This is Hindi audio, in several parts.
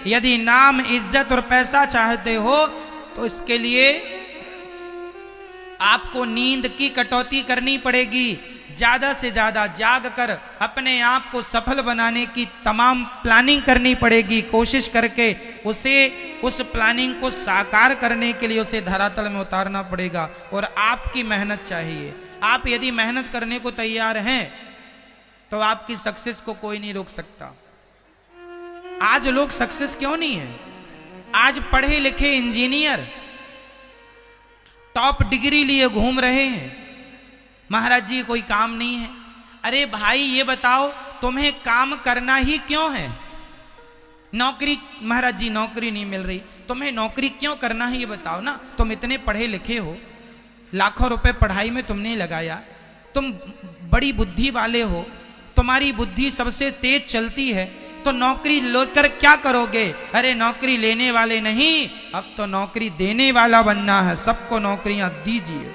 यदि नाम, इज्जत और पैसा चाहते हो तो इसके लिए आपको नींद की कटौती करनी पड़ेगी। ज्यादा से ज्यादा जाग कर अपने आप को सफल बनाने की तमाम प्लानिंग करनी पड़ेगी। कोशिश करके उस प्लानिंग को साकार करने के लिए उसे धरातल में उतारना पड़ेगा और आपकी मेहनत चाहिए। आप यदि मेहनत करने को तैयार हैं तो आपकी सक्सेस को कोई नहीं रोक सकता। आज लोग सक्सेस क्यों नहीं है? आज पढ़े लिखे इंजीनियर टॉप डिग्री लिए घूम रहे हैं, महाराज जी कोई काम नहीं है। अरे भाई ये बताओ तुम्हें काम करना ही क्यों है? नौकरी, महाराज जी नौकरी नहीं मिल रही, तुम्हें नौकरी क्यों करना है ये बताओ ना। तुम इतने पढ़े लिखे हो, लाखों रुपए पढ़ाई में तुमने लगाया, तुम बड़ी बुद्धि वाले हो, तुम्हारी बुद्धि सबसे तेज चलती है, तो नौकरी लेकर क्या करोगे? अरे नौकरी लेने वाले नहीं, अब तो नौकरी देने वाला बनना है। सबको नौकरियां दीजिए।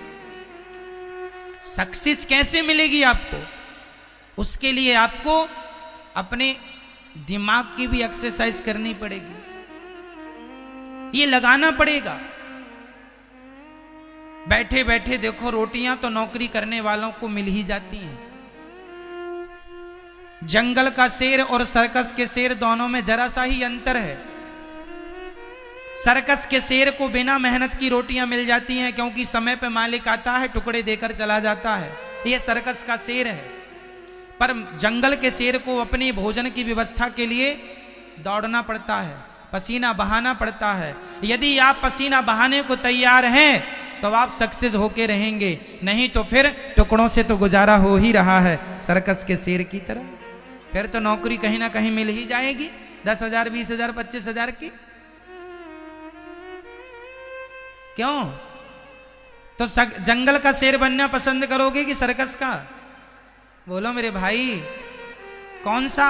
सक्सेस कैसे मिलेगी आपको? उसके लिए आपको अपने दिमाग की भी एक्सरसाइज करनी पड़ेगी, ये लगाना पड़ेगा। बैठे बैठे देखो रोटियां तो नौकरी करने वालों को मिल ही जाती हैं। जंगल का शेर और सर्कस के शेर दोनों में जरा सा ही अंतर है। सर्कस के शेर को बिना मेहनत की रोटियां मिल जाती हैं क्योंकि समय पे मालिक आता है, टुकड़े देकर चला जाता है। यह सर्कस का शेर है। पर जंगल के शेर को अपने भोजन की व्यवस्था के लिए दौड़ना पड़ता है, पसीना बहाना पड़ता है। यदि आप पसीना बहाने को तैयार हैं तो आप सक्सेस होके रहेंगे, नहीं तो फिर टुकड़ों से तो गुजारा हो ही रहा है सर्कस के शेर की तरह। फिर तो नौकरी कहीं ना कहीं मिल ही जाएगी, 10,000, 20,000, 25,000 की। क्यों? तो जंगल का शेर बनना पसंद करोगे कि सर्कस का? बोलो मेरे भाई, कौन सा?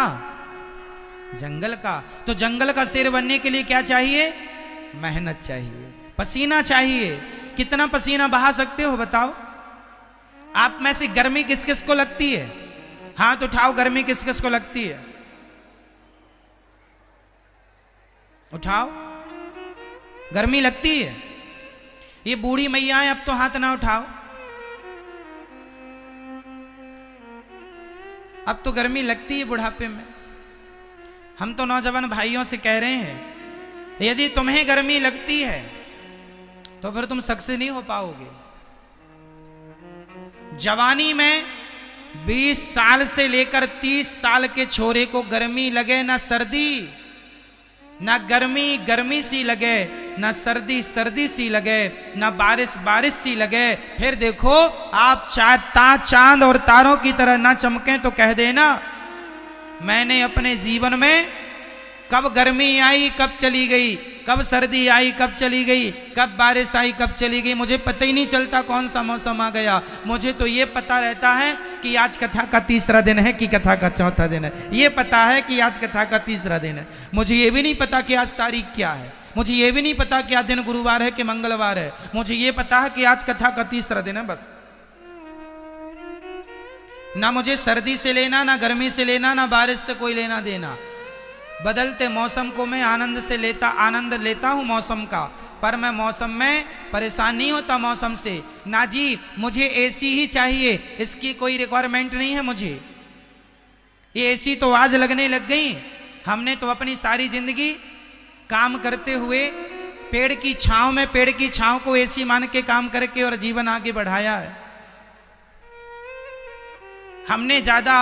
जंगल का। तो जंगल का शेर बनने के लिए क्या चाहिए? मेहनत चाहिए, पसीना चाहिए। कितना पसीना बहा सकते हो बताओ? आप में से गर्मी किस किस को लगती है? हाथ उठाओ, गर्मी किस किस को लगती है? उठाओ। गर्मी लगती है? ये बूढ़ी मैयाएं अब तो हाथ ना उठाओ। अब तो गर्मी लगती है बुढ़ापे में। हम तो नौजवान भाइयों से कह रहे हैं, यदि तुम्हें गर्मी लगती है तो फिर तुम सक्सेस नहीं हो पाओगे। जवानी में 20 साल से लेकर 30 साल के छोरे को गर्मी लगे ना सर्दी, ना गर्मी गर्मी सी लगे, ना सर्दी सर्दी सी लगे, ना बारिश बारिश सी लगे, फिर देखो आप चांद और तारों की तरह ना चमके तो कह देना मैंने अपने जीवन में कब गर्मी आई कब चली गई, कब सर्दी आई कब चली गई, कब बारिश आई कब चली गई, मुझे पता ही नहीं चलता कौन सा मौसम आ गया। मुझे तो ये पता रहता है कि आज कथा का तीसरा दिन है कि कथा का चौथा दिन है। ये पता है कि आज कथा का तीसरा दिन है। मुझे ये भी नहीं पता कि आज तारीख क्या है। मुझे ये भी नहीं पता कि आज दिन गुरुवार है कि मंगलवार है। मुझे ये पता है कि आज कथा का तीसरा दिन है, बस। ना मुझे सर्दी से लेना, ना गर्मी से लेना, ना बारिश से कोई लेना देना। बदलते मौसम को मैं आनंद लेता हूं मौसम का, पर मैं मौसम में परेशान नहीं होता मौसम से। ना जी, मुझे एसी ही चाहिए, इसकी कोई रिक्वायरमेंट नहीं है मुझे। ये एसी तो आज लगने लग गई। हमने तो अपनी सारी जिंदगी काम करते हुए पेड़ की छांव को एसी मान के काम करके और जीवन आगे बढ़ाया है। हमने ज्यादा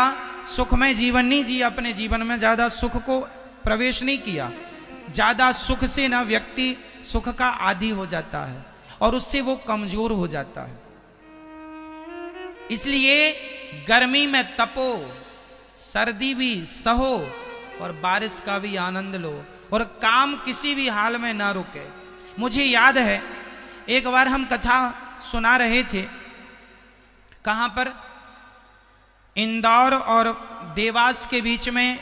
सुखमय जीवन नहीं जिया, अपने जीवन में ज्यादा सुख को प्रवेश नहीं किया। ज्यादा सुख से ना व्यक्ति सुख का आदी हो जाता है और उससे वो कमजोर हो जाता है। इसलिए गर्मी में तपो, सर्दी भी सहो और बारिश का भी आनंद लो और काम किसी भी हाल में ना रुके। मुझे याद है एक बार हम कथा सुना रहे थे, कहां पर? इंदौर और देवास के बीच में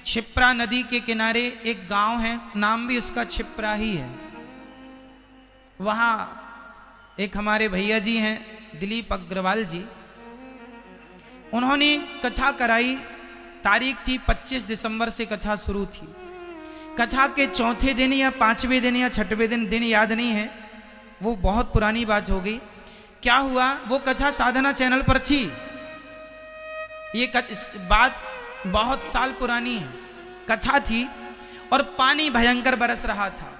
क्षिप्रा नदी के किनारे एक गांव है, नाम भी उसका क्षिप्रा ही है। वहां एक हमारे भैया जी हैं दिलीप अग्रवाल जी, उन्होंने कथा कराई। तारीख थी 25 दिसंबर से कथा शुरू थी कथा के चौथे दिन या पांचवें दिन या छठवें दिन याद नहीं है, वो बहुत पुरानी बात हो गई। क्या हुआ, वो कथा साधना चैनल पर थी, ये बात बहुत साल पुरानी है। कथा थी और पानी भयंकर बरस रहा था।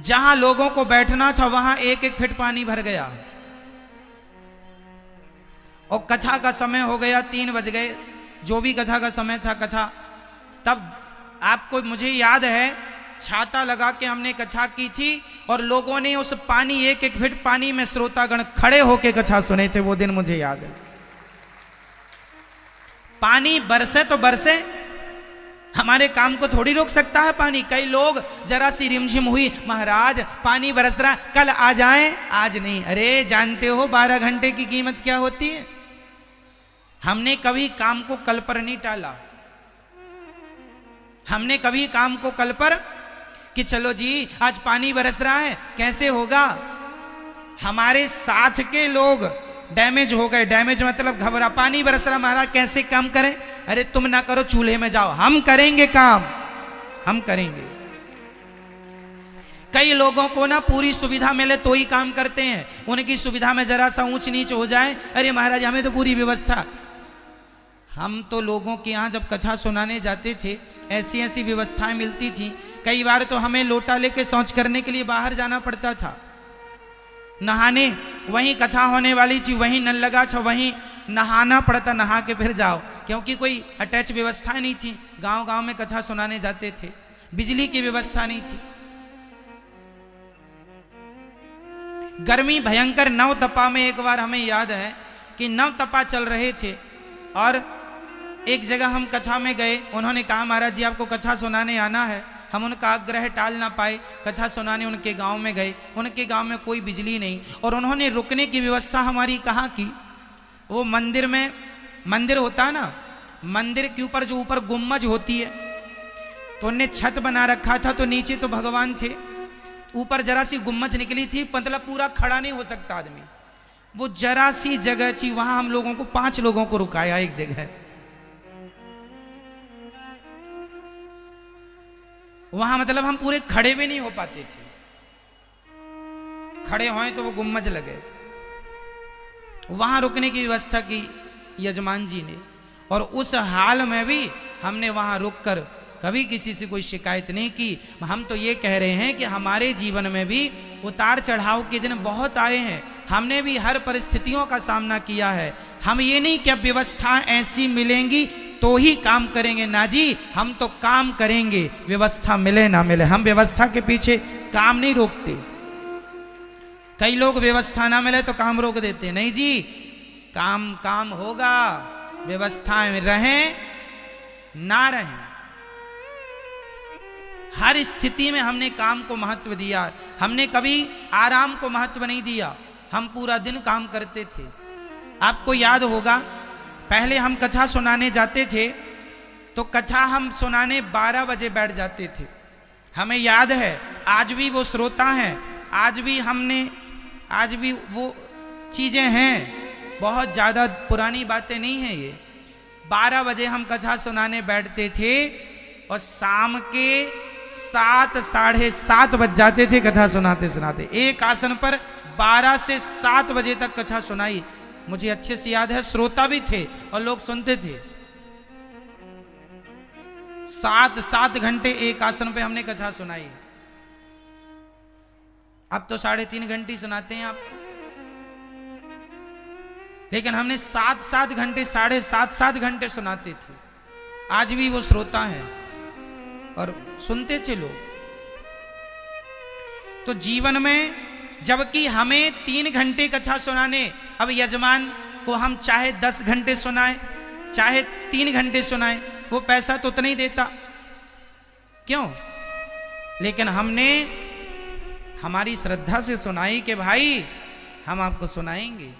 जहां लोगों को बैठना था वहां एक एक फीट पानी भर गया और कथा का समय हो गया, 3 बज गए, जो भी कथा का समय था कथा। तब आपको मुझे याद है छाता लगा के हमने कथा की थी और लोगों ने उस पानी एक एक फीट पानी में श्रोतागण खड़े होके कथा सुने थे। वो दिन मुझे याद है। पानी बरसे तो बरसे, हमारे काम को थोड़ी रोक सकता है पानी। कई लोग जरा सी रिमझिम हुई, महाराज पानी बरस रहा, कल आ जाएं, आज नहीं। अरे जानते हो 12 घंटे की कीमत क्या होती है? हमने कभी काम को कल पर नहीं टाला। हमने कभी काम को कल पर कि चलो जी आज पानी बरस रहा है, कैसे होगा। हमारे साथ के लोग डैमेज हो गए। डैमेज मतलब घबरा, पानी बरस रहा महाराज कैसे काम करें? अरे तुम ना करो, चूल्हे में जाओ, हम करेंगे काम, हम करेंगे। कई लोगों को ना पूरी सुविधा मिले तो ही काम करते हैं, उनकी सुविधा में जरा सा ऊंच नीच हो जाए, अरे महाराज हमें तो पूरी व्यवस्था। हम तो लोगों के यहाँ जब कथा सुनाने जाते थे ऐसी ऐसी व्यवस्थाएं मिलती थी। कई बार तो हमें लोटा लेके शौच करने के लिए बाहर जाना पड़ता था, नहाने। वहीं कथा होने वाली थी, वहीं नल लगा था, वहीं नहाना पड़ता, नहा के फिर जाओ, क्योंकि कोई अटैच व्यवस्था नहीं थी। गांव गांव में कथा सुनाने जाते थे, बिजली की व्यवस्था नहीं थी। गर्मी भयंकर, 9 तपा में एक बार हमें याद है कि 9 तपा चल रहे थे और एक जगह हम कथा में गए। उन्होंने कहा महाराज जी आपको कथा सुनाने आना है। हम उनका आग्रह टाल ना पाए, कथा सुनाने उनके गांव में गए। उनके गांव में कोई बिजली नहीं और उन्होंने रुकने की व्यवस्था हमारी कहाँ की। वो मंदिर में, मंदिर होता है ना, मंदिर के ऊपर जो ऊपर गुम्मज होती है, तो उनने छत बना रखा था, तो नीचे तो भगवान थे, ऊपर जरा सी गुम्मज निकली थी, मतलब पूरा खड़ा नहीं हो सकता आदमी। वो जरा सी जगह थी, वहां हम लोगों को 5 लोगों को रुकाया एक जगह। वहां मतलब हम पूरे खड़े भी नहीं हो पाते थे, खड़े होए तो वो गुम्मज लगे। वहां रुकने की व्यवस्था की यजमान जी ने, और उस हाल में भी हमने वहां रुककर कभी किसी से कोई शिकायत नहीं की। हम तो ये कह रहे हैं कि हमारे जीवन में भी उतार चढ़ाव के दिन बहुत आए हैं, हमने भी हर परिस्थितियों का सामना किया है। हम ये नहीं कि अब व्यवस्था ऐसी मिलेंगी तो ही काम करेंगे, ना जी, हम तो काम करेंगे, व्यवस्था मिले ना मिले। हम व्यवस्था के पीछे काम नहीं रोकते। कई लोग व्यवस्था ना मिले तो काम रोक देते, नहीं जी, काम काम होगा, व्यवस्थाएं रहें ना रहें, हर स्थिति में हमने काम को महत्व दिया। हमने कभी आराम को महत्व नहीं दिया, हम पूरा दिन काम करते थे। आपको याद होगा पहले हम कथा सुनाने जाते थे तो कथा हम सुनाने 12 बजे बैठ जाते थे। हमें याद है, आज भी वो श्रोता हैं, आज भी वो चीज़ें हैं, बहुत ज़्यादा पुरानी बातें नहीं हैं ये। 12 बजे हम कथा सुनाने बैठते थे और शाम के 7 साढ़े 7 बज जाते थे कथा सुनाते सुनाते। एक आसन पर 12 से 7 बजे तक कथा सुनाई। मुझे अच्छे से याद है, श्रोता भी थे और लोग सुनते थे। 7 घंटे एक आसन पे हमने कथा सुनाई। अब तो 3.5 घंटे सुनाते हैं आपको, लेकिन हमने 7 घंटे, 7.5 घंटे सुनाते थे। आज भी वो श्रोता हैं और सुनते थे लोग। तो जीवन में, जबकि हमें 3 घंटे कथा सुनाने, अब यजमान को हम चाहे 10 घंटे सुनाएं, चाहे 3 घंटे सुनाएं, वो पैसा तो उतना ही देता, क्यों? लेकिन हमने हमारी श्रद्धा से सुनाई कि भाई हम आपको सुनाएंगे,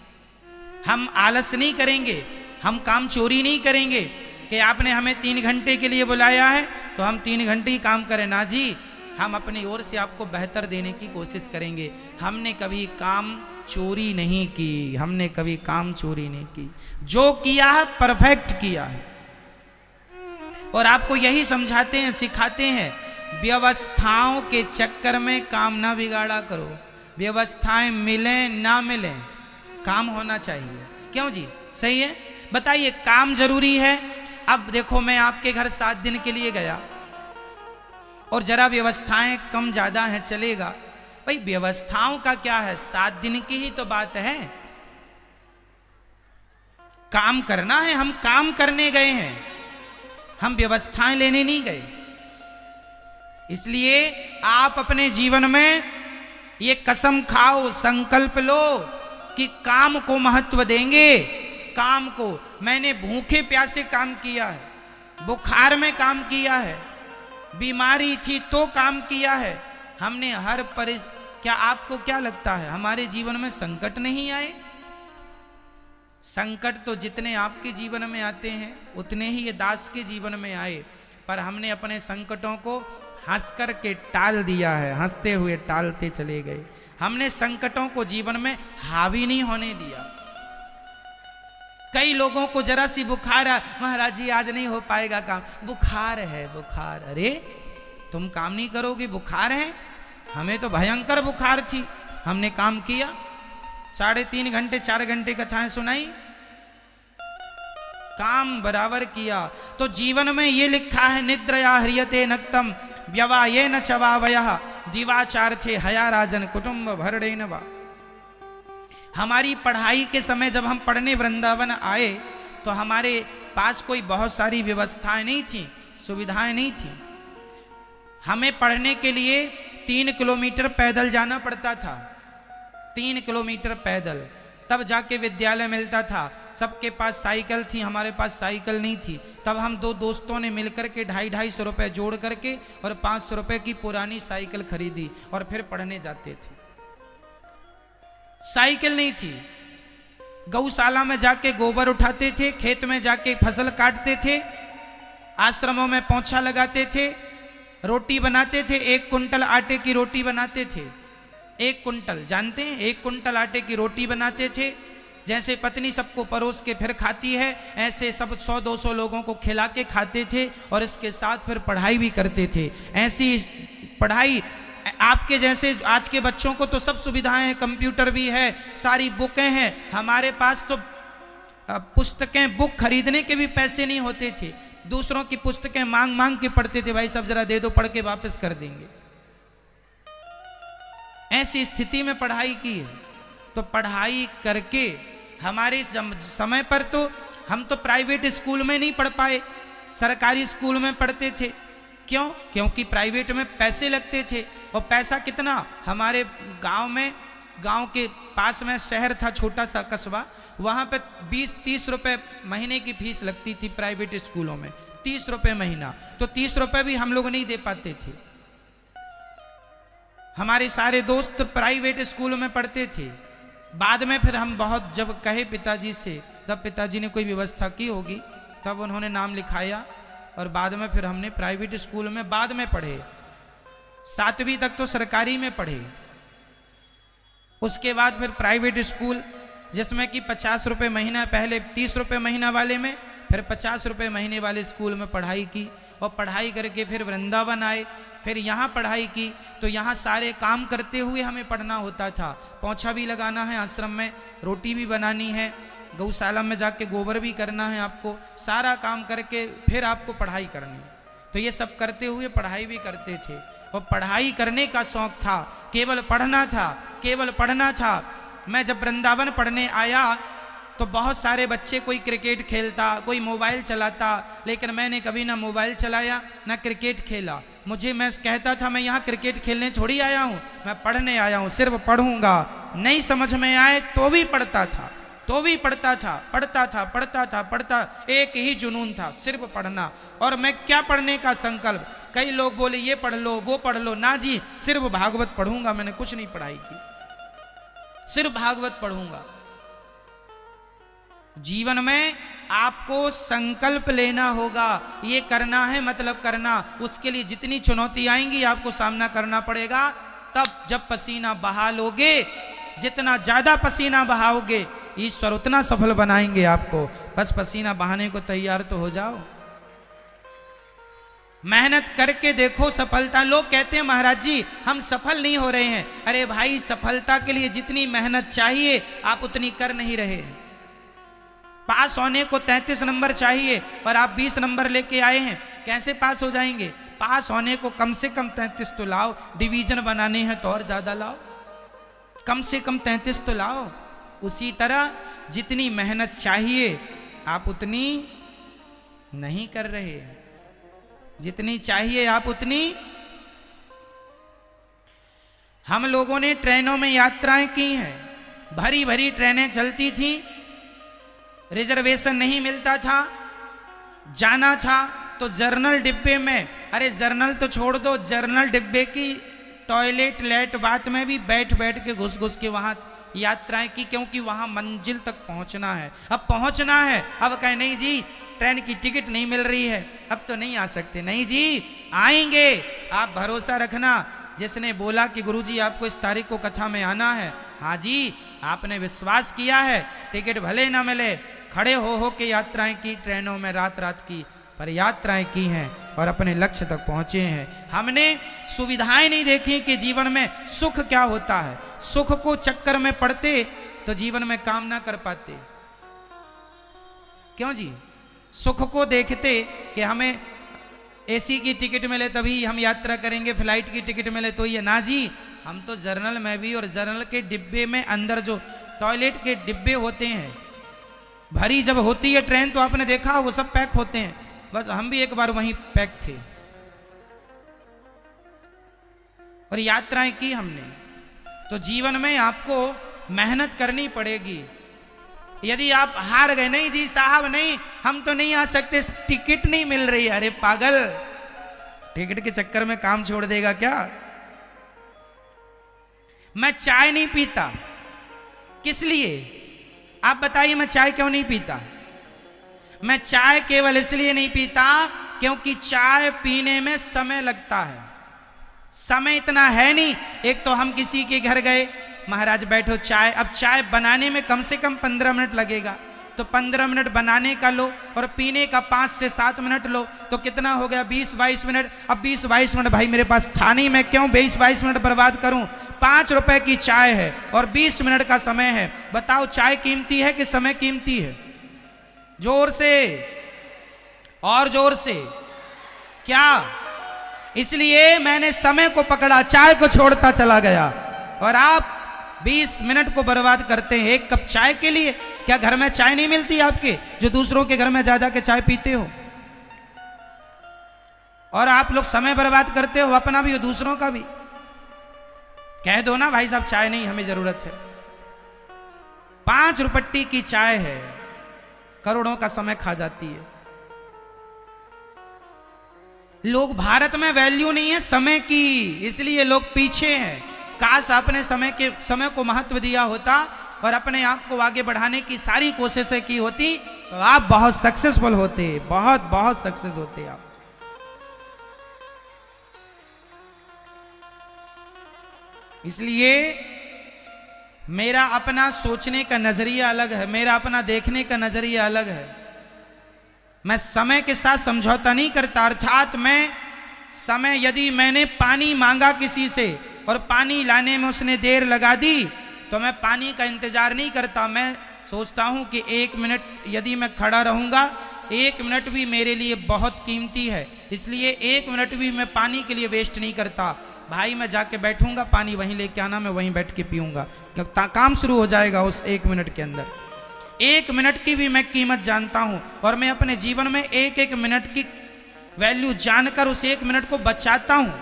हम आलस नहीं करेंगे, हम काम चोरी नहीं करेंगे कि आपने हमें 3 घंटे के लिए बुलाया है तो हम 3 घंटे ही काम करें। ना जी, हम अपनी ओर से आपको बेहतर देने की कोशिश करेंगे। हमने कभी काम चोरी नहीं की, हमने कभी काम चोरी नहीं की। जो किया है परफेक्ट किया है। और आपको यही समझाते हैं, सिखाते हैं, व्यवस्थाओं के चक्कर में काम ना बिगाड़ा करो। व्यवस्थाएं मिले ना मिले, काम होना चाहिए। क्यों जी, सही है? बताइए, काम जरूरी है। अब देखो, मैं आपके घर 7 दिन के लिए गया और जरा व्यवस्थाएं कम ज्यादा हैं, चलेगा? भाई व्यवस्थाओं का क्या है, 7 दिन की ही तो बात है। काम करना है, हम काम करने गए हैं, हम व्यवस्थाएं लेने नहीं गए। इसलिए आप अपने जीवन में ये कसम खाओ, संकल्प लो कि काम को महत्व देंगे। काम को, मैंने भूखे प्यासे काम किया है, बुखार में काम किया है, बीमारी थी तो काम किया है। हमने हर क्या आपको क्या लगता है हमारे जीवन में संकट नहीं आए? संकट तो जितने आपके जीवन में आते हैं उतने ही ये दास के जीवन में आए, पर हमने अपने संकटों को हंस कर के टाल दिया है, हंसते हुए टालते चले गए। हमने संकटों को जीवन में हावी नहीं होने दिया। कई लोगों को जरा सी बुखार है, महाराज जी आज नहीं हो पाएगा काम, बुखार है बुखार। अरे तुम काम नहीं करोगे, बुखार है? हमें तो भयंकर बुखार थी, हमने काम किया, 3.5 घंटे 4 घंटे कथाएं सुनाई, काम बराबर किया। तो जीवन में ये लिखा है, निद्रया ह्रियते नक्तम व्यवाये न चवावयः दिवाचार्थे हया राजन कुटुंब भरणेन वा। हमारी पढ़ाई के समय जब हम पढ़ने वृंदावन आए तो हमारे पास कोई बहुत सारी व्यवस्थाएं नहीं थी, सुविधाएं नहीं थी। हमें पढ़ने के लिए 3 किलोमीटर पैदल जाना पड़ता था, 3 किलोमीटर पैदल, तब जाके विद्यालय मिलता था। सबके पास साइकिल थी, हमारे पास साइकिल नहीं थी। तब हम 2 दोस्तों ने मिलकर के 250 रुपए जोड़ करके और 500 रुपए की पुरानी साइकिल खरीदी और फिर पढ़ने जाते थे। साइकिल नहीं थी, गौशाला में जाके गोबर उठाते थे, खेत में जाके फसल काटते थे, आश्रमों में पोंछा लगाते थे, रोटी बनाते थे, 1 कुंटल आटे की रोटी बनाते थे। 1 कुंटल, जानते हैं? 1 कुंटल आटे की रोटी बनाते थे। जैसे पत्नी सबको परोस के फिर खाती है, ऐसे सब 100-200 लोगों को खिला के खाते थे और इसके साथ फिर पढ़ाई भी करते थे। ऐसी पढ़ाई, आपके जैसे आज के बच्चों को तो सब सुविधाएं हैं, कंप्यूटर भी है, सारी बुकें हैं। हमारे पास तो पुस्तकें, बुक खरीदने के भी पैसे नहीं होते थे, दूसरों की पुस्तकें मांग मांग के पढ़ते थे, भाई सब जरा दे दो, पढ़ के वापस कर देंगे। ऐसी स्थिति में पढ़ाई की है। तो पढ़ाई करके हमारे समय पर तो हम तो प्राइवेट स्कूल में नहीं पढ़ पाए, सरकारी स्कूल में पढ़ते थे। क्यों? क्योंकि प्राइवेट में पैसे लगते थे, और पैसा कितना, हमारे गांव में, गांव के पास में शहर था, छोटा सा कस्बा, वहां पे 20-30 रुपए महीने की फीस लगती थी प्राइवेट स्कूलों में, 30 रुपए महीना। तो 30 रुपए भी हम लोग नहीं दे पाते थे। हमारे सारे दोस्त प्राइवेट स्कूल में पढ़ते थे। बाद में फिर हम बहुत जब कहे पिताजी से, तब पिताजी ने कोई व्यवस्था की होगी, तब उन्होंने नाम लिखाया और बाद में फिर हमने प्राइवेट स्कूल में बाद में पढ़े। 7वीं तक तो सरकारी में पढ़े, उसके बाद फिर प्राइवेट स्कूल जिसमें कि 50 रुपये महीना, पहले 30 रुपये महीना वाले में, फिर 50 रुपये महीने वाले स्कूल में पढ़ाई की। और पढ़ाई करके फिर वृंदावन आए, फिर यहाँ पढ़ाई की। तो यहाँ सारे काम करते हुए हमें पढ़ना होता था। पोंछा भी लगाना है आश्रम में, रोटी भी बनानी है, गौशाला में जाके गोबर भी करना है आपको, सारा काम करके फिर आपको पढ़ाई करनी। तो ये सब करते हुए पढ़ाई भी करते थे। और पढ़ाई करने का शौक था, केवल पढ़ना था, केवल पढ़ना था। मैं जब वृंदावन पढ़ने आया तो बहुत सारे बच्चे, कोई क्रिकेट खेलता, कोई मोबाइल चलाता, लेकिन मैंने कभी ना मोबाइल चलाया ना क्रिकेट खेला। मैं कहता था मैं यहाँ क्रिकेट खेलने थोड़ी आया हूँ, मैं पढ़ने आया हूँ, सिर्फ पढ़ूंगा। नहीं समझ में आए तो भी पढ़ता था, तो भी पढ़ता था, पढ़ता था, पढ़ता था, पढ़ता, एक ही जुनून था, सिर्फ पढ़ना। और मैं क्या पढ़ने का संकल्प, कई लोग बोले ये पढ़ लो, वो पढ़ लो, ना जी सिर्फ भागवत पढ़ूंगा। मैंने कुछ नहीं पढ़ाई की, सिर्फ भागवत पढ़ूंगा। जीवन में आपको संकल्प लेना होगा, ये करना है मतलब करना। उसके लिए जितनी चुनौती आएंगी आपको सामना करना पड़ेगा। तब जब पसीना बहा लोगे, जितना ज्यादा पसीना बहाओगे, ईश्वर उतना सफल बनाएंगे आपको। बस पसीना बहाने को तैयार तो हो जाओ। मेहनत करके देखो सफलता। लोग कहते हैं महाराज जी हम सफल नहीं हो रहे हैं। अरे भाई, सफलता के लिए जितनी मेहनत चाहिए आप उतनी कर नहीं रहे। पास होने को 33 नंबर चाहिए और आप 20 नंबर लेके आए हैं, कैसे पास हो जाएंगे? पास होने को कम से कम 33 तो लाओ, डिवीजन बनाने हैं तो और ज्यादा लाओ, कम से कम 33 तो लाओ। उसी तरह जितनी मेहनत चाहिए आप उतनी नहीं कर रहे, जितनी चाहिए आप उतनी। हम लोगों ने ट्रेनों में यात्राएं की हैं, भरी भरी ट्रेनें चलती थी, रिजर्वेशन नहीं मिलता था, जाना था तो जर्नल डिब्बे में। अरे जर्नल तो छोड़ दो, जर्नल डिब्बे की टॉयलेट लेट बात में भी बैठ बैठ के घुस घुस के वहां यात्राएं की, क्योंकि वहां मंजिल तक पहुंचना है। अब पहुंचना है, अब कहे नहीं जी ट्रेन की टिकट नहीं मिल रही है, अब तो नहीं आ सकते। नहीं जी आएंगे, आप भरोसा रखना। जिसने बोला कि गुरुजी आपको इस तारीख को कथा में आना है, हाँ जी आपने विश्वास किया है, टिकट भले ना मिले, खड़े हो के यात्राएं की, ट्रेनों में रात रात की, पर यात्राएं की हैं और अपने लक्ष्य तक पहुंचे हैं। हमने सुविधाएं नहीं देखी कि जीवन में सुख क्या होता है। सुख को चक्कर में पड़ते तो जीवन में काम ना कर पाते। क्यों जी? सुख को देखते कि हमें एसी की टिकट मिले तभी हम यात्रा करेंगे, फ्लाइट की टिकट मिले तो ये, ना जी हम तो जर्नल में भी, और जर्नल के डिब्बे में अंदर जो टॉयलेट के डिब्बे होते हैं, भरी जब होती है ट्रेन तो आपने देखा वो सब पैक होते हैं, बस हम भी एक बार वहीं पैक थे और यात्राएं की हमने। तो जीवन में आपको मेहनत करनी पड़ेगी। यदि आप हार गए, नहीं जी साहब नहीं हम तो नहीं आ सकते, टिकट नहीं मिल रही, अरे पागल, टिकट के चक्कर में काम छोड़ देगा क्या? मैं चाय नहीं पीता, किस लिए? आप बताइए, मैं चाय क्यों नहीं पीता? मैं चाय केवल इसलिए नहीं पीता क्योंकि चाय पीने में समय लगता है। समय इतना है नहीं। एक तो हम किसी के घर गए, महाराज बैठो चाय, अब चाय बनाने में कम से कम 15 मिनट लगेगा, तो 15 मिनट बनाने का लो और पीने का 5 से 7 मिनट लो, तो कितना हो गया? 20-22 मिनट। अब 20-22 मिनट भाई मेरे पास था नहीं, मैं क्यों 20-22 मिनट बर्बाद करूं? 5 रुपए की चाय है और 20 मिनट का समय है। बताओ चाय कीमती है कि समय कीमती है? जोर से और जोर से, क्या? इसलिए मैंने समय को पकड़ा, चाय को छोड़ता चला गया। और आप 20 मिनट को बर्बाद करते हैं एक कप चाय के लिए। क्या घर में चाय नहीं मिलती आपके, जो दूसरों के घर में जा के चाय पीते हो? और आप लोग समय बर्बाद करते हो, अपना भी और दूसरों का भी। कह दो ना भाई साहब चाय नहीं, हमें जरूरत है। 5 रुपट्टी की चाय है, करोड़ों का समय खा जाती है। लोग, भारत में वैल्यू नहीं है समय की, इसलिए लोग पीछे हैं। काश आपने समय को महत्व दिया होता और अपने आप को आगे बढ़ाने की सारी कोशिशें की होती तो आप बहुत सक्सेसफुल होते, बहुत बहुत सक्सेस होते आप। इसलिए मेरा अपना सोचने का नजरिया अलग है, मेरा अपना देखने का नजरिया अलग है। मैं समय के साथ समझौता नहीं करता। अर्थात मैं समय, यदि मैंने पानी मांगा किसी से और पानी लाने में उसने देर लगा दी तो मैं पानी का इंतजार नहीं करता। मैं सोचता हूं कि 1 मिनट यदि मैं खड़ा रहूंगा, 1 मिनट भी मेरे लिए बहुत कीमती है, इसलिए 1 मिनट भी मैं पानी के लिए वेस्ट नहीं करता। भाई मैं जाके बैठूंगा, पानी वहीं लेके आना, मैं वहीं बैठ के पीऊंगा, काम शुरू हो जाएगा उस 1 मिनट के अंदर। 1 मिनट की भी मैं कीमत जानता हूं और मैं अपने जीवन में 1-1 मिनट की वैल्यू जानकर उस 1 मिनट को बचाता हूं।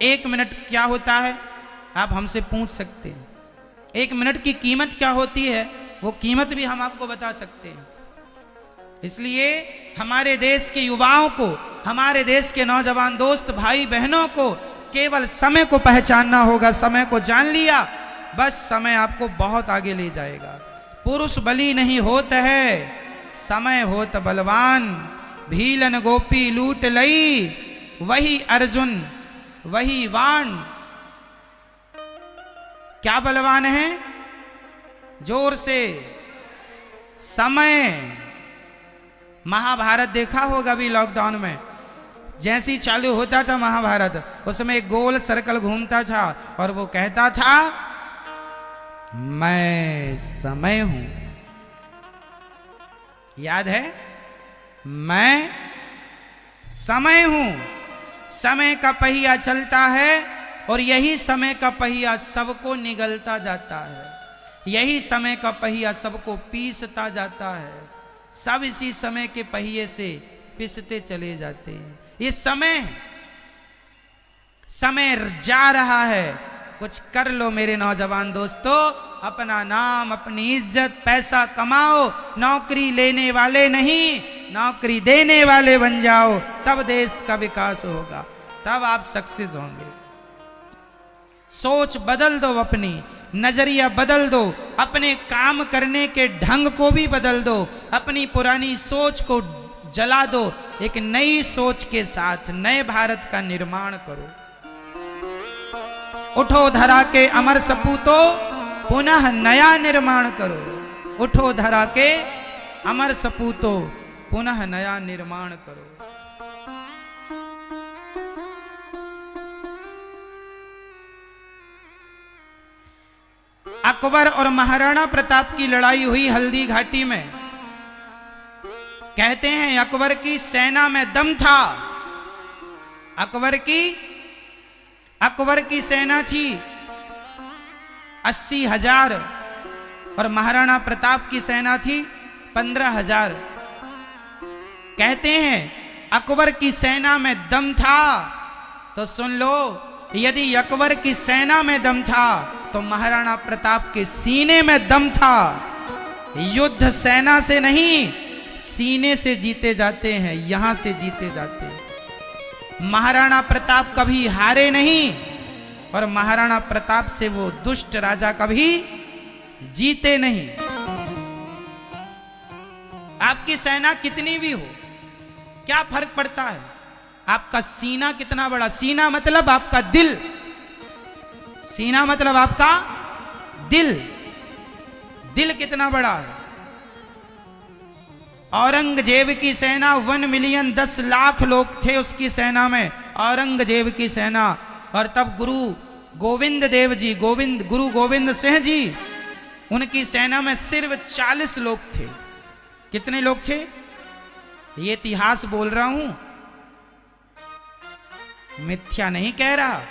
1 मिनट क्या होता है आप हमसे पूछ सकते हैं, 1 मिनट की कीमत क्या होती है वो कीमत भी हम आपको बता सकते हैं। इसलिए हमारे देश के युवाओं को, हमारे देश के नौजवान दोस्त भाई बहनों को केवल समय को पहचानना होगा। समय को जान लिया बस समय आपको बहुत आगे ले जाएगा। पुरुष बली नहीं होत है, समय होत बलवान। भीलन गोपी लूट लई, वही अर्जुन वही वाण। क्या बलवान है? जोर से, समय। महाभारत देखा होगा अभी लॉकडाउन में, जैसे ही चालू होता था महाभारत, उसमें गोल सर्कल घूमता था और वो कहता था मैं समय हूं। याद है? मैं समय हूं। समय का पहिया चलता है और यही समय का पहिया सबको निगलता जाता है, यही समय का पहिया सबको पीसता जाता है। सब इसी समय के पहिए से पिसते चले जाते हैं। ये समय जा रहा है, कुछ कर लो मेरे नौजवान दोस्तों। अपना नाम, अपनी इज्जत, पैसा कमाओ। नौकरी लेने वाले नहीं, नौकरी देने वाले बन जाओ, तब देश का विकास होगा, तब आप सक्सेस होंगे। सोच बदल दो, अपनी नजरिया बदल दो, अपने काम करने के ढंग को भी बदल दो, अपनी पुरानी सोच को जला दो, एक नई सोच के साथ नए भारत का निर्माण करो। उठो धरा के अमर सपूतो, पुनः नया निर्माण करो। उठो धरा के अमर सपूतो, पुनः नया निर्माण करो। अकबर और महाराणा प्रताप की लड़ाई हुई हल्दी घाटी में। कहते हैं अकबर की सेना में दम था। अकबर की सेना थी 80,000 और महाराणा प्रताप की सेना थी 15,000। कहते हैं अकबर की सेना में दम था, तो सुन लो, यदि अकबर की सेना में दम था तो महाराणा प्रताप के सीने में दम था। युद्ध सेना से नहीं, सीने से जीते जाते हैं, यहां से जीते जाते हैं। महाराणा प्रताप कभी हारे नहीं और महाराणा प्रताप से वो दुष्ट राजा कभी जीते नहीं। आपकी सेना कितनी भी हो, क्या फर्क पड़ता है? आपका सीना कितना बड़ा। सीना मतलब आपका दिल, सीना मतलब आपका दिल। दिल कितना बड़ा है। औरंगजेब की सेना 1 मिलियन 10 लाख लोग थे उसकी सेना में, औरंगजेब की सेना। और तब गुरु गोविंद सिंह जी, उनकी सेना में सिर्फ 40 लोग थे। कितने लोग थे? ये इतिहास बोल रहा हूं, मिथ्या नहीं कह रहा।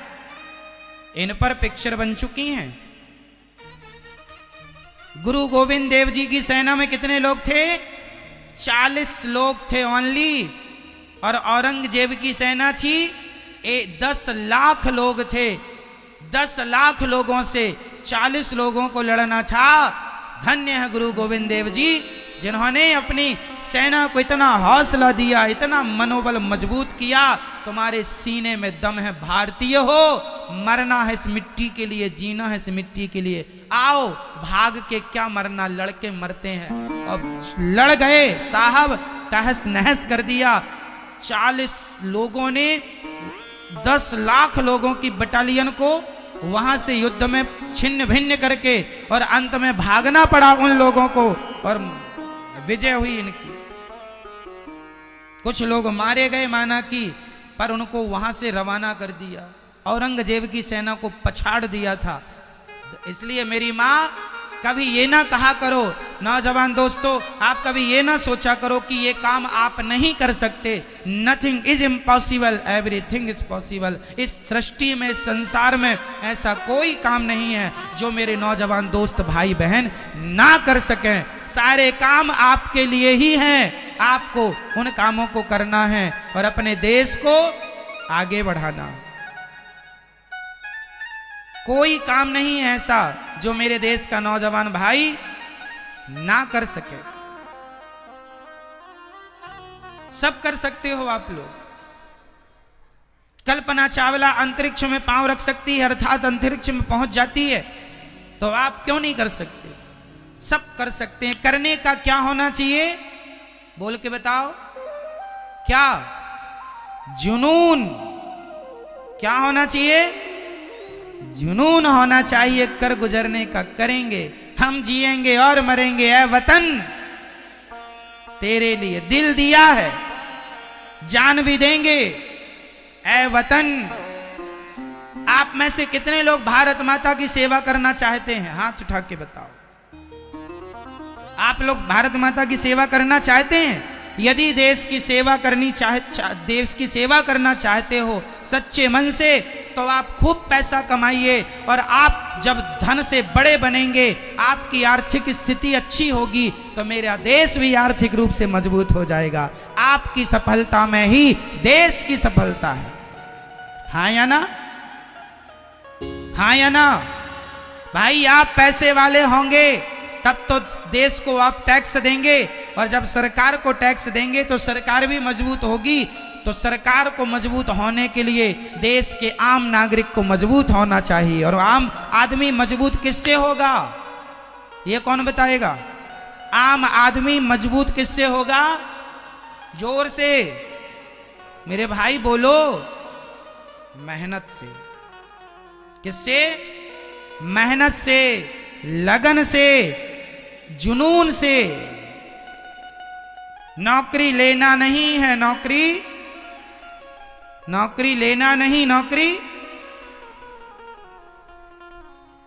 इन पर पिक्चर बन चुकी हैं। गुरु गोविंद देव जी की सेना में कितने लोग थे? 40 लोग थे ओनली। और औरंगजेब की सेना थी 10 लाख लोग थे। 10 लाख लोगों से 40 लोगों को लड़ना था। धन्य है गुरु गोविंद देव जी, जिन्होंने अपनी सेना को इतना हौसला दिया, इतना मनोबल मजबूत किया। तुम्हारे सीने में दम है, भारतीय हो, मरना है इस मिट्टी के लिए, जीना है इस मिट्टी के लिए। आओ, भाग के क्या मरना, लड़के मरते हैं। अब लड़ गए साहब, तहस नहस कर दिया। 40 लोगों ने 10 लाख लोगों की बटालियन को वहां से युद्ध में छिन्न भिन्न करके, और अंत में भागना पड़ा उन लोगों को, और विजय हुई इनकी। कुछ लोग मारे गए माना कि, पर उनको वहां से रवाना कर दिया। औरंगजेब की सेना को पछाड़ दिया था। इसलिए मेरी माँ, कभी ये ना कहा करो, नौजवान दोस्तों, आप कभी ये ना सोचा करो कि ये काम आप नहीं कर सकते। Nothing is impossible, everything is possible. इस सृष्टि में, संसार में ऐसा कोई काम नहीं है जो मेरे नौजवान दोस्त भाई बहन ना कर सकें। सारे काम आपके लिए ही हैं। आपको उन कामों को करना है और अपने देश को आगे बढ़ाना। कोई काम नहीं है ऐसा जो मेरे देश का नौजवान भाई ना कर सके। सब कर सकते हो आप लोग। कल्पना चावला अंतरिक्ष में पांव रख सकती है, अर्थात अंतरिक्ष में पहुंच जाती है, तो आप क्यों नहीं कर सकते? सब कर सकते हैं। करने का क्या होना चाहिए? बोल के बताओ। क्या? जुनून। क्या होना चाहिए? जुनून होना चाहिए। कर गुजरने का करेंगे, हम जिएंगे और मरेंगे ऐ वतन। तेरे लिए दिल दिया है, जान भी देंगे। ऐ वतन, आप में से कितने लोग भारत माता की सेवा करना चाहते हैं? हाथ उठा के बताओ। आप लोग भारत माता की सेवा करना चाहते हैं? यदि देश की सेवा करना चाहते हो सच्चे मन से, तो आप खूब पैसा कमाइए, और आप जब धन से बड़े बनेंगे, आपकी आर्थिक स्थिति अच्छी होगी, तो मेरा देश भी आर्थिक रूप से मजबूत हो जाएगा। आपकी सफलता में ही देश की सफलता है। हाँ या ना? हाँ या ना? भाई, आप पैसे वाले होंगे तब तो देश को आप टैक्स देंगे, और जब सरकार को टैक्स देंगे तो सरकार भी मजबूत होगी। तो सरकार को मजबूत होने के लिए देश के आम नागरिक को मजबूत होना चाहिए। और आम आदमी मजबूत किससे होगा? ये कौन बताएगा? आम आदमी मजबूत किससे होगा? जोर से मेरे भाई बोलो। मेहनत से। किससे? मेहनत से, लगन से, जुनून से। नौकरी लेना नहीं है, नौकरी लेना नहीं, नौकरी।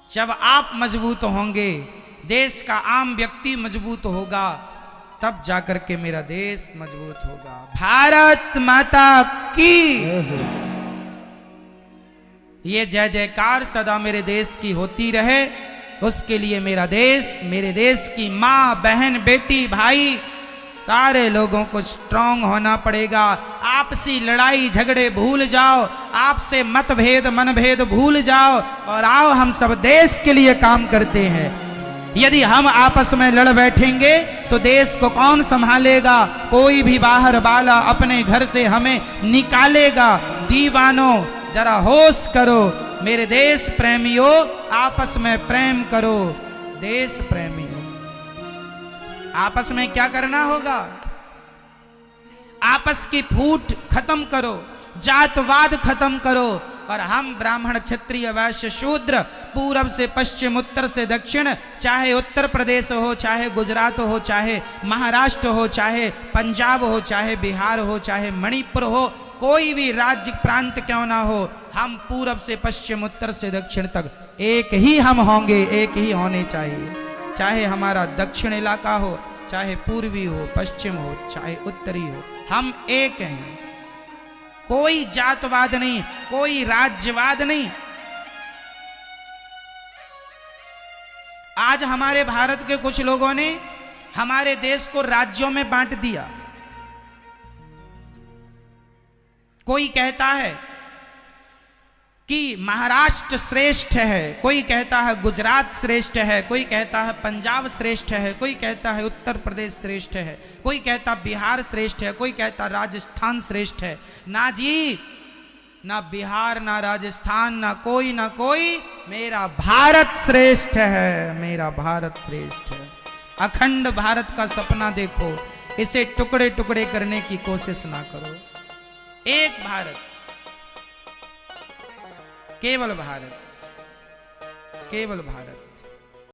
जब आप मजबूत होंगे, देश का आम व्यक्ति मजबूत होगा, तब जाकर के मेरा देश मजबूत होगा। भारत माता की ये जय जयकार सदा मेरे देश की होती रहे। उसके लिए मेरा देश, मेरे देश की माँ, बहन, बेटी, भाई, सारे लोगों को स्ट्रांग होना पड़ेगा। आपसी लड़ाई झगड़े भूल जाओ, आपसे मतभेद मनभेद भूल जाओ, और आओ हम सब देश के लिए काम करते हैं। यदि हम आपस में लड़ बैठेंगे तो देश को कौन संभालेगा? कोई भी बाहर वाला अपने घर से हमें निकालेगा। दीवानों, जरा होश करो। मेरे देश प्रेमियों, आपस में प्रेम करो। देश प्रेमियों, आपस में क्या करना होगा? आपस की फूट खत्म करो, जातवाद खत्म करो, और हम ब्राह्मण, क्षत्रिय, वैश्य, शूद्र, पूरब से पश्चिम, उत्तर से दक्षिण, चाहे उत्तर प्रदेश हो, चाहे गुजरात हो, चाहे महाराष्ट्र हो, चाहे पंजाब हो, चाहे बिहार हो, चाहे मणिपुर हो, कोई भी राज्य प्रांत क्यों ना हो, हम पूरब से पश्चिम, उत्तर से दक्षिण तक एक ही हम होंगे, एक ही होने चाहिए। चाहे हमारा दक्षिण इलाका हो, चाहे पूर्वी हो, पश्चिम हो, चाहे उत्तरी हो, हम एक हैं। कोई जातवाद नहीं, कोई राज्यवाद नहीं। आज हमारे भारत के कुछ लोगों ने हमारे देश को राज्यों में बांट दिया। कोई कहता है कि महाराष्ट्र श्रेष्ठ है, कोई कहता है गुजरात श्रेष्ठ है, कोई कहता है पंजाब श्रेष्ठ है, कोई कहता है उत्तर प्रदेश श्रेष्ठ है, कोई कहता बिहार श्रेष्ठ है, कोई कहता राजस्थान श्रेष्ठ है। ना जी, ना बिहार, ना राजस्थान, ना कोई, मेरा भारत श्रेष्ठ है, मेरा भारत श्रेष्ठ है। अखंड भारत का सपना देखो, इसे टुकड़े टुकड़े करने की कोशिश ना करो। एक भारत, केवल भारत, केवल भारत।